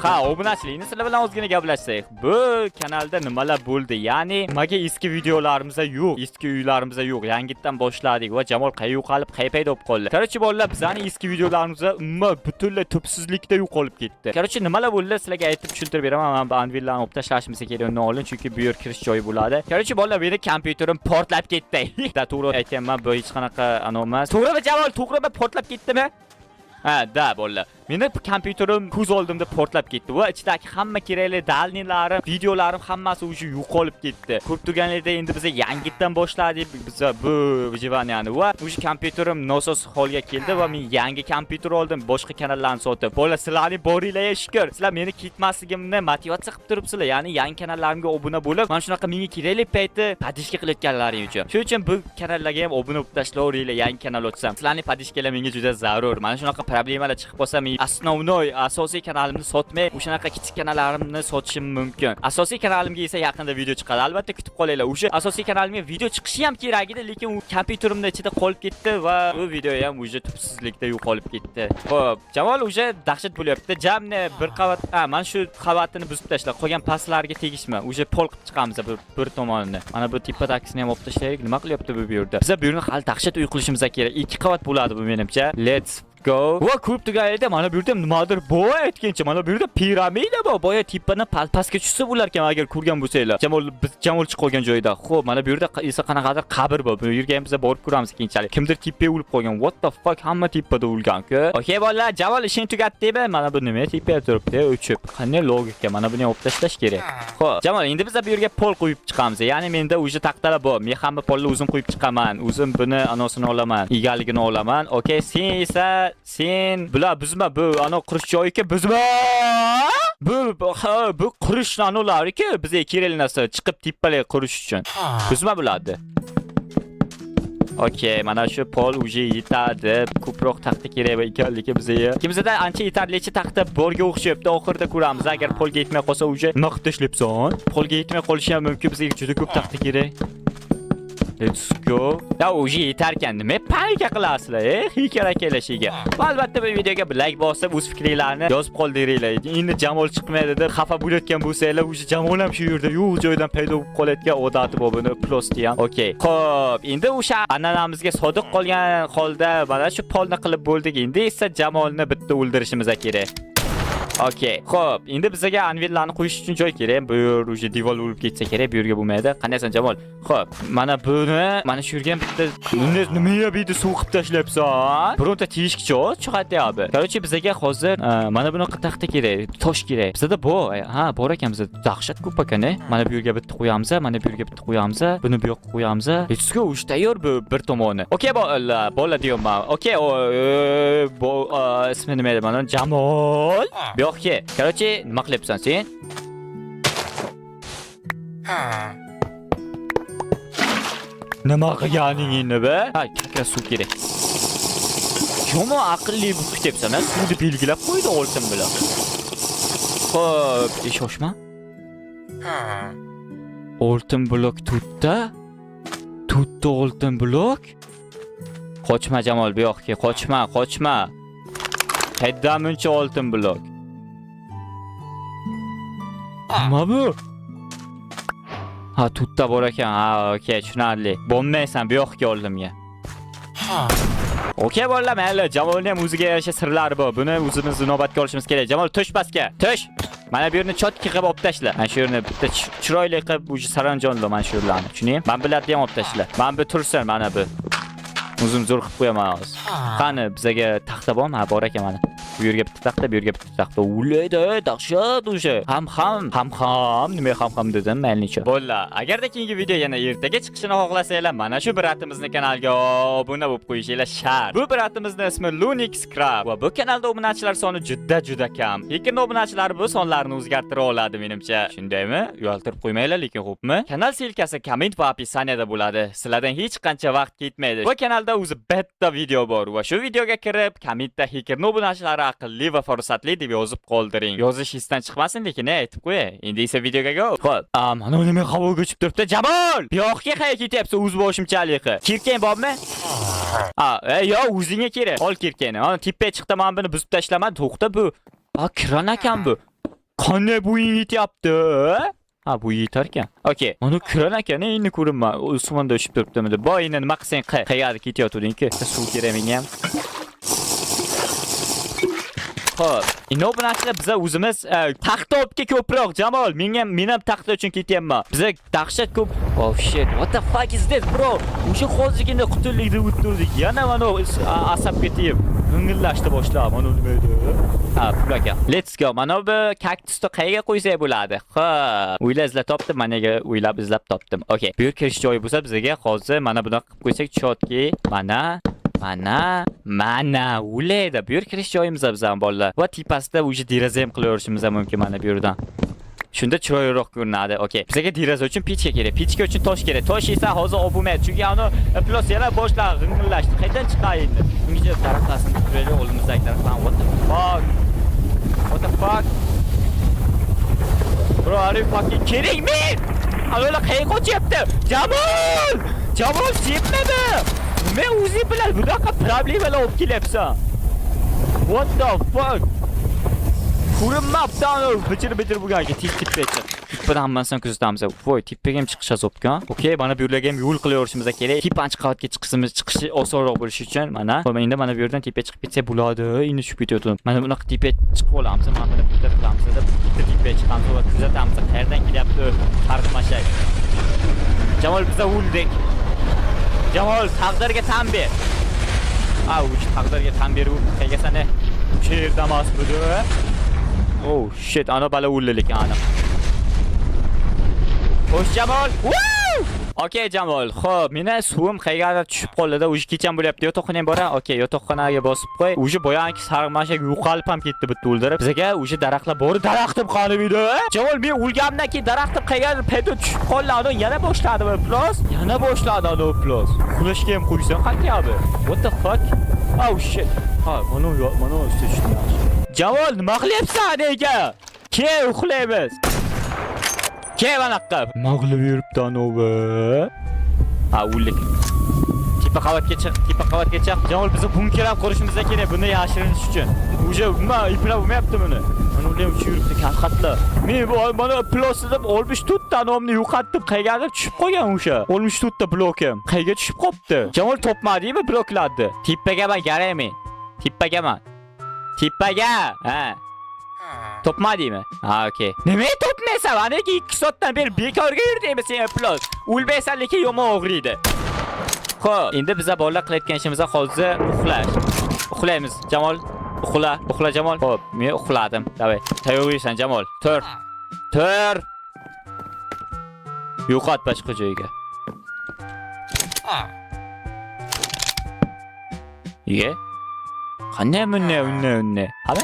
Ha, obunachilikni sizlar bilan ozgina gaplashsak. Bu kanalda nimalar bo'ldi? Ya'ni nimaga eski videolarimizda yo'q, eski uylarimizda yo'q. Yangitdan boshladik va Jamol qayerga yo'qolib, qayerga paydo bo'lib qoldi. Короче, bolalar, bizning eski videolarimizda butunlay tubsizlikda yo'qolib ketdi. Короче, nimalar bo'ldi? Sizlarga aytib tushuntirib beraman. Men bu anvillarni olib tashlashimiz kerak undan oldin, chunki bu yer kirish joyi bo'ladi. Короче, bolalar, meni kompyuterim portlab ketdi. To'g'ri aytayapman, bu hech qanaqa anomas. To'g'rimi Jamol? To'g'rimi portlab ketdimi? Ha, da bolalar. Meni kompyuterim ko'z oldimda portlab ketdi va ichidagi hamma kerakli dalnilarim, videolarim hammasi o'sha yo'qolib ketdi. Ko'rib turganingizda endi biz yangitdan boshladik. Biz bu vijaniyani va o'sha kompyuterim nosoz holga keldi va men yangi kompyuter oldim, boshqa kanallarni sotib. Bolalar, sizlarning boringlarga shukr. Sizlar meni ketmasligimni motivatsiya qilib turibsizlar. Ya'ni yangi kanallarimga obuna bo'lib, mana shunaqa menga kerakli paytda podishka qilayotganlaring uchun. Shuning uchun bu kanallarga ham obuna bo'lib tashlayveringlar, yangi kanal ochsam. Sizlarning podishkalar menga juda zarur. Mana shunaqa problemalar chiqib qolsa, men asosiy kanalimni sotmay, o'shanaqa kichik kanallarimni sotishim mumkin. Asosiy kanalimga esa yaqinda video chiqadi. Albatta kutib qolinglar. O'sha asosiy kanalimga video chiqishi ham kerak edi, lekin u kompyuterimda ichida qolib ketdi va bu video ham o'sha tubsizlikda yo'qolib ketdi. Xo'p, Jamol o'sha dahshat bo'lyapti. Jamni bir qavat, mana shu qavatini buzib tashla. Qolgan pastlarga tegishma. O'sha pol qilib chiqamiz bir tomonini. Mana bu tepadagini ham olib tashlaylik. Nima qilyapti bu yerda? Biz bu yerni hali dahshat uy qilishimiz kerak. 2 qavat bo'ladi bu menimcha. Let's go. Va ko'p tugalaydi. Mana bu yerda nimadir bor aytgancha. Mana bu yerda piramida bor. Boya tepadan pastga tushsa bo'lar ekan agar ko'rgan bo'lsanglar. Jamol chiqib qolgan joyda. Xo'p, mana bu yerda esa qanaqadir qabr bor. Bu yerga ham biz borib ko'ramiz keyinchalik. Kimdir tepaga o'lib qolgan. What the fuck? Hamma tepada o'lgan-ku. Okay, bolalar, Jamol ishini tugatdimi? Mana bu nima tepaga turibdi? O'chib. Qanday logika? Mana buni olib tashlash kerak. Xo'p, Jamol, endi biz bu yerga pol qo'yib chiqamiz. Ya'ni menda o'sha taqtalar bor. Men hamma polni o'zim qo'yib chiqaman. O'zim buni anosini olaman. Egaligini olaman. Okay, sen esa bular buzma, bu ana qurish joyi-ku, buzma. Bu qurish anolari-ku, bizga kerakli narsa chiqib tepalarga qurish uchun. Buzma bularni. Okay, mana shu pol uje yetadi. Ko'proq taxta kerak ekanligi bizga. Kimizda ancha yetarlicha taxta borga o'xshayapti. Oxirida ko'ramiz. Agar polga yetmay qolsa uje nima qilib tashlayapsan? Polga yetmay qolishi ham mumkin, bizga juda ko'p taxta kerak. Let's go. Ya uje yetar ekan. Nima panika qilasizlar? Hikara kelishiga. Albatta bu videoga bir like bosib, o'z fikringizni yozib qoldiringlar. Endi Jamol chiqmaydi deb xafa bo'layotgan bo'lsanglar, uje Jamol ham shu yerda yo'q joydan paydo bo'lib qolayotgan odati bor buni plosti ham. Okay. Xo'p, endi o'sha an'anamizga sodiq qolgan holda mana shu polni qilib bo'ldik. Endi esa Jamolni bitta o'ldirishimiz kerak. Okay. Xo'p, endi bizga anvillarni qo'yish uchun joy kerak. Bu yer o'sha devor bo'lib ketsa kerak, bu yerga bo'lmaydi. Qanaysan Jamol? Xo'p, mana buni, mana shu yerga ham bitta nimaga bu yerda suv qilib tashlayapsan? Bironta teshikcha chiqatyapti. Короче, bizga hozir mana bunaqa taxta kerak, tosh kerak. Bizda bor. Ha, bor ekan bizda. Dahshat ko'p ekan-a. Mana bu yerga bitta qo'yamiz, mana bu yerga bitta qo'yamiz, buni bu yoqqa qo'yamiz. Let's go, uch tayyor bu bir tomoni. Okay, bolalar deyapman. Okay, bu ismi nima edi mana? Jamol. Yo'q-ki. Короче, nima qilyapsan sen? Nima qilganing endi be? Ha, kakra suv kerak. Yomon aqlli bu kutyapsan, suvni belgilab qo'ydi oltin bilan. Xo'p, shoshma. Oltin blok tutda. Tutda oltin blok. Qochma Jamol, bu yoqqa qochma. Qayerdan buncha oltin blok? Nima bu? Ha, tutda bor ekan. Ha, okey, tushunarli. Bo'lmaysan bu yoqqa oldimga. Okey, bolalar, mayli. Jamolning ham o'ziga yarasha sirlari bor. Buni o'zimiz inobatga olishimiz kerak. Jamol, tush pastga. Tush. Mana bu yerni chotki qilib olib tashla. Mana shu yerni bitta chiroyli qilib o'sha saranjonlo mana shu yerlarni. Tushuning? Men bularni ham olib tashla. Mana bu tursin, mana bu. O'zim zo'r qilib qo'yaman hozir. Qani, bizga taxta bormi? Ha, bor ekan mana. Bu yerga bitta taxta, bu yerga bitta taxta. Ulaydi, dahshat o'sha. Ham, nima ham dedim, maylicha. Bolalar, agarda keyingi video yana ertaga chiqishini xohlasanglar, mana shu bratimizni kanalga obuna bo'lib qo'yishinglar shart. Bu bratimizning ismi Lunix Scrap va bu kanalda obunachilar soni juda kam. Lekin obunachilar bu sonlarni o'zgartira oladi menimcha. Shundaymi? Uyaltirib qo'ymanglar, lekin xo'pmi? Kanal silkasi komment va opisaniyada bo'ladi. Sizlardan hech qancha vaqt ketmaydi. Bu kanalda o'zi bitta video bor va shu videoga kirib, kommentda Hakerning obunachilari aqlli va fursatli deb yozib qoldiring. Yozish esdan chiqmasin, lekin aytib qo'yay. Endi esa videoga go. Xo'p, mana nima havoga uchib turibdi? Jamol! Bu yoqqa qayerga ketyapsan? O'z boshimchalik. Kirkang bormi? Yo, o'zingga kerak. Ol kirkangni. Ana tepaga chiqdi, men buni buzib tashlaman. To'xta bu. Kran ekan bu. Qanday bo'ying yetyapti? Ha, bu yetar ekan. Okey. Mana kiran ekan, endi ko'rinma. Usmonda o'shib turibdimi? Boy, endi nima qilsang qayerga ketayotding-ki? Suv kerak menga ham. Xo'p, endi bu narsa biz o'zimiz taxta opga ko'proq Jamol, men ham taxta uchun ketyapman. Biza dahshat ko'p. Oh shit, what the fuck is this, bro? O'sha hozirgina qutullikda o'ttirdik. Yana mana asab ketib, g'ingillashdi boshlab. Mana nima edi? Ha, pul aka. Let's go. Mana bu kaktusni qayerga qo'ysak bo'ladi? Xo'p, o'ylab izlab topdim, managa o'ylab izlab topdim. Okey. Bu yer kirish joyi bo'lsa bizga hozir mana bunaqa qilib qo'ysak, chotki, mana ulaydi. Bu yer kirish joyimiz bizdan bolalar. Va tepasida o'sha deraza ham qilaverishimiz mumkin mana bu yerdan. Shunda chiroyliroq ko'rinadi. Okey. Bizga deraza uchun pechka kerak. Pechka uchun tosh kerak. Tosh esa hozir olib bo'lmaydi. Chunki uni plus yana boshlar g'ingillashdi. Qayerdan chiqay endi? Bunga daraxtlarni turaylik, o'limizda daraxtlar. What the fuck? Bro, are you fucking kidding me? Alola qayerga qo'yapti? Jamol, sepmadi. Men o'zim bilan bunaqa problemalar olib kelyapsan. What the fuck? Ko'rinmabdi anu bichirib bo'lgan ekan, tip-tipga chiq. Tipdan hammasini kuzatamiz. Voy, tipga ham chiqish azobkan. Okey, mana bu yerlarga ham yo'l qilaverishimiz kerak. Tipanchi qavatga chiqishi osonroq bo'lishi uchun mana. Endi mana bu yerdan tepaga chiqib ketsa bo'ladi. Endi tushib ketyapman. Mana bunaqa tepaga chiqib olamiz. Mana buni bitta qilamiz. Tepaga chiqamiz va kuzatamiz. Qayerdan kelyapti tarqmashak. Jamol biza o'ldik. Jamol, taqdirga tan ber. O'sha taqdirga tan berib qaygasani o'sha yerda emasmidi? Oh shit, ana bala o'ldilik aniq. Xo'sh Jamol. Okey Jamol. Xo'p, meni suvim qayerga tushib qoldi-da, o'sha kecham bo'lyapti. Yotoqxona ham bor. Okey, yotoqxonaga bosib qo'y. O'sha boyangi sarg'mashak yo'qolib ham ketdi bitta o'ldirib. Bizga o'sha daraxtlar bor, daraxtim qolib edi. Jamol, men o'lganimdan keyin daraxtim qayerga paydo tushib qoldi. Yana boshladimi plus? Yana boshladi anu plus. Qulashga ham qo'ysan qanday? What the fuck? Oh shit. Ha, mana ustida tushdi. Jamol, nima qilyapsan nega? Ke uxlaymiz. Ke manaqa mag'lub yuribdi anovi. Ha, o'lik. Tepa qavatga chiq. Jamol, bizni bunkerab qurishimiz kerak, buni yashirinish uchun. O'sha nima iplab bo'lmayapti buni. Mana ular uch yuribdi kalxatlar. Men mana plosida 64 ta nomni yo'qotdim. Qayerga tushib qolgan o'sha? 64 ta blokim. Qayerga tushib qopti? Jamol topmadingmi bloklarni? Tepaga men garaymen. Tepaga. Ha. Topmadingmi? Ha, okey. Nima topmaysan? Aniki 2 soatdan beri bekorga yurdingmi sen plus? O'lmaysan lekin yomon og'riydi. Xo'p, endi biz bolalar qilayotgan ishimiz hozir uxlash. Uxlaymiz. Jamol, uxla Jamol. Xo'p, men uxladim. Davay, tayyorlaysan Jamol. Tur. Yo'qot boshqa joyga. Ye? Qanday bunne? Hamma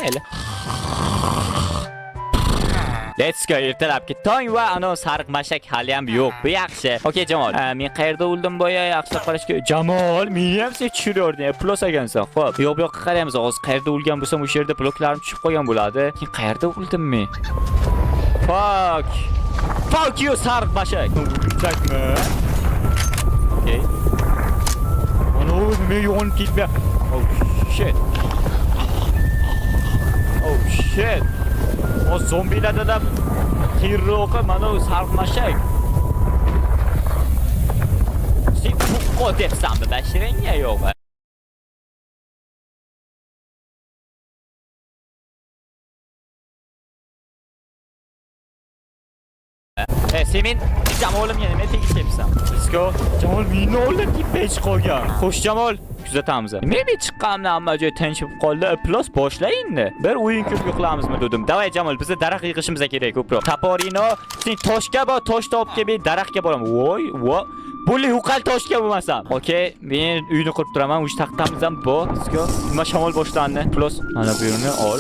Let's go. Ertalabki tong va ana sariq mashak hali ham yo'q. Bu yaxshi. Okey Jamol. Men qayerda o'ldim boya? Yaxshilab qarashga. Jamol, meni ham sen tushirording. Plus ekansan. Xo'p, yo'q qaraymiz. Hozir qayerda o'lgan bo'lsam, o'sha yerda bloklarim tushib qolgan bo'ladi. Men qayerda o'ldim men? Fuck you sariq mashak. Uçakmi? Okey. Ana nima yo'qolib ketma. Oh shit. O zombilarda da qiyroqi mana sarg'mashak. Sen bu debsanmi bashiringga yo'qmi? Semin Jamolim yana nima tegishyapsan? Let's go. Jamol meni olib ketib qolgan. Xo'sh Jamol, kuzatamiz. Nima chiqqanimda hamma joy tinchib qoldi. Plus boshlayinda. Bir o'yin ko'p yo'qlamizmi dedim. Davay Jamol, bizga daraxt yig'ishimiz kerak ko'proq. Taporino, sen toshga bor, toshni olib kelib daraxtga boraman. Voy. Bo'li yo'qal toshga bo'lmasam. Okey, men uyni qurib turaman. O'sha taxtamiz ham bor. Let's go. Nima shamol boshlandi. Plus mana bu yerni ol.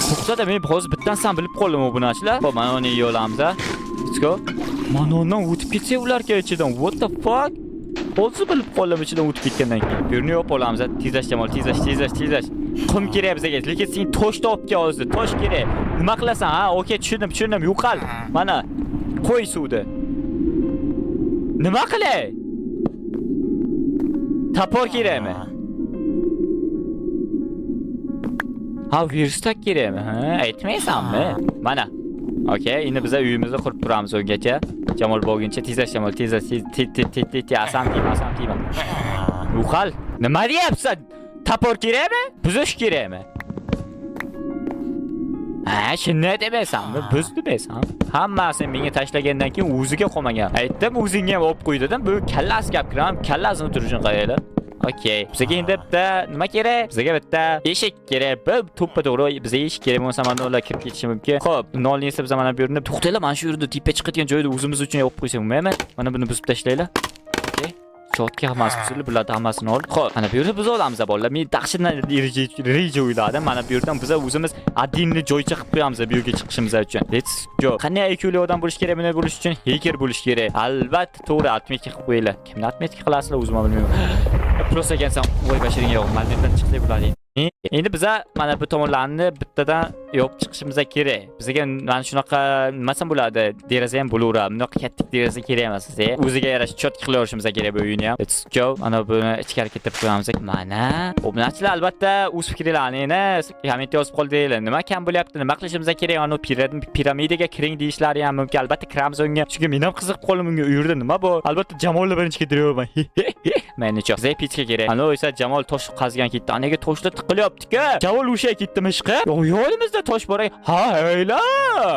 To'xtada, men hozir bittan san bilib qoldim bu narsalar. Xo'p, mana uni yo'lamiz. Let's go. Mana undan o'tib ketsa ularga ichidan. What the fuck? Hozir bilib qoldim ichidan o'tib ketgandan keyin. Bu yerni yopib olamiz. Tezlash Jamol, tezlash. Qum kerak bizga. Lekin sen toshni olib kel hozir. Tosh kerak. Nima qilasan? Ha, okey, tushundim. Yo'qal. Mana qo'y suvni. Nima qilay? Tapor kerakmi? Ha, virusdak kerakmi? Ha, aytmaysanmi? Mana. Okey, endi biz uyimizni qurib turamiz ungacha. Jamol bo'lguncha tezlash Jamol, tezlash, asam tiyma. Uqal, nima deyapsan? Tapor kerakmi? Buzish kerakmi? Ha, shunday demaysanmi? Buz demaysan. Hammasini menga tashlagandan keyin o'ziga qolmagan. Aytdim, o'zingga ham olib qo'y dedim. Bu kallasi gap kiram, kallasini turishini qayerlar. Okey. Bizga endi bitta nima kerak? Bizga bitta eshik kerak. Bu to'ppa-to'g'ri bizga eshik kerak bo'lsa, mana ular kirib ketishi mumkin. Xo'p, nolni esa biz mana bu yerni to'xtaylar, mana shu yerda tepa chiqadigan joyda o'zimiz uchun olib qo'ysak bo'lmaymi? Mana buni buzib tashlaylar. Okey. Cho'tga hammasi buzilib, bularni hammasini ol. Xo'p, mana bu yerda biz olamiz bolalar. Men dahshatdan reja o'yladim. Mana bu yerdan biz o'zimiz adinli joycha qilib qo'yamiz bu yerga chiqishimiz uchun. Let's go. Qanday IQli odam bo'lish kerak, buni bo'lish uchun hacker bo'lish kerak. Albatta, to'g'ri atmetka qilib qo'yinglar. Kimni atmetka qilasizlar, o'zim bilmayman. Prosta ekansan, voy bashiringga yo'q. Maldan chiqday bo'ladi. Endi biza mana bu tomonlarni bittadan yopib chiqishimiz kerak. Bizga mana shunaqa nimasam bo'ladi, deraza ham bo'laveradi. Bunaqa katta deraza kerak emas sizga. O'ziga yarasha cho'tki qilaverishimiz kerak bu uyni ham. Let's go. Mana buni ichkari ketib qo'yamiz. Mana. Obunachilar albatta o'z fikrlarini kommentga yozib qoldinglar. Nima kam bo'lyapti? Nima qilishimiz kerak? Ana piramidaga kiring deyishlari ham mumkin. Albatta kiramiz unga. Chunki men ham qiziqib qoldim unga. U yerda nima bor? Albatta Jamolni birinchi ketiryapman. Menimcha bizga pichka kerak. Ana esa Jamol tosh qazgan ketdi. Anaga toshlar tiqilyapti-ku. Jamol o'sha ketdimi ishqa? Yo'limizda tosh bor. Ha, ayla.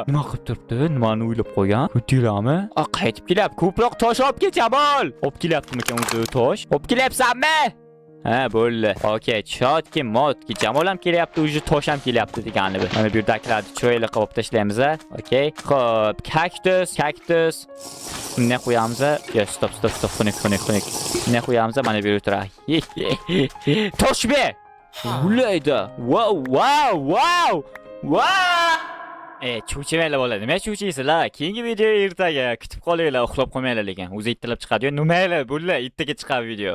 Nima qilib turibdi? Nimani o'ylab qo'ygan? O'tirami? Qaytib kelyapti. Ko'proq tosh olib kel Jamol. Olib kelyaptimikan o'zi tosh? Olib kelyapsanmi? Ha, bo'ldi. Okey, chotki, motki. Jamol ham kelyapti, o'zi tosh ham kelyapti degani bu. Mana bu yerdagilarni cho'yla qilib tashlaymiz. Okey. Xo'p, kaktus. Bunday qo'yamiz. Yo, stop. Xunik. Bunday qo'yamiz, mana bu yerda o'tiradi. Toshbe. Ulaydi. Wow. Cho'chimanglar bo'ladi. Nima cho'chiysizlar? Keyingi video ertaga kutib qolinglar, uxlab qolmanglar lekin. O'zi ittilib chiqadi. Yo, nimalar? Bular ertaga chiqadi video.